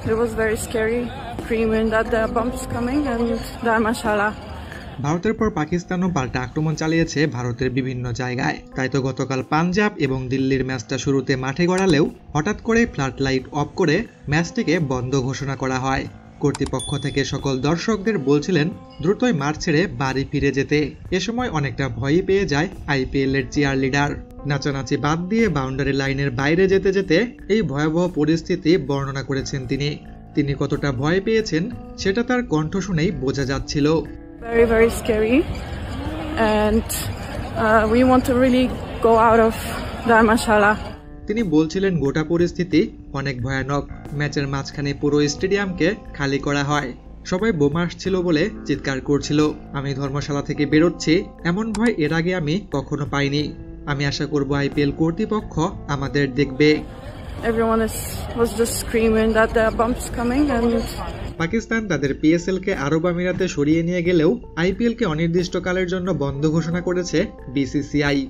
It was very scary, screaming that there are bombs coming and Dharmashala. ভারতের পর পাকিস্তানও পাল্টা আক্রমণ চালিয়েছে ভারতের বিভিন্ন জায়গায়। তাই তো গতকাল পাঞ্জাব এবং দিল্লির ম্যাচটা শুরুতে মাঠে গড়ালেও হঠাৎ করে ফ্লাড লাইট অফ করে ম্যাচটিকে বন্ধ ঘোষণা করা হয়। কর্তৃপক্ষ থেকে সকল দর্শকদের বলছিলেন দ্রুতই মাঠ ছেড়ে বাড়ি ফিরে যেতে। এ সময় অনেকটা ভয়ই পেয়ে যায় আইপিএল এর চিয়ার লিডার। নাচানাচি বাদ দিয়ে বাউন্ডারি লাইনের বাইরে যেতে যেতে এই ভয়াবহ পরিস্থিতি বর্ণনা করেছেন তিনি কতটা ভয় পেয়েছেন সেটা তার কণ্ঠ শুনেই বোঝা যাচ্ছিল। Very, very scary, and we want to really go out of Dharmashala. তিনি বলছিলেন গোটা পরিস্থিতি অনেক ভয়ানক। ম্যাচের মাঝখানে পুরো স্টেডিয়ামকে খালি করা হয়। সবাই বোমা আসছিল বলে চিৎকার করছিল। আমি ধর্মশালা থেকে বেরোচ্ছি এমন ভয় এর আগে আমি কখনো পাইনি। আমি আশা করব আইপিএল কর্তৃপক্ষ আমাদের দেখবে। Everyone was just screaming that there are bombs coming and Pakistan তাদের পিএসএল কে আরব আমিরাতে সরিয়ে নিয়ে গেলেও আইপিএল কে অনির্দিষ্টকালের জন্য বন্ধ ঘোষণা করেছে বিসিসিআই।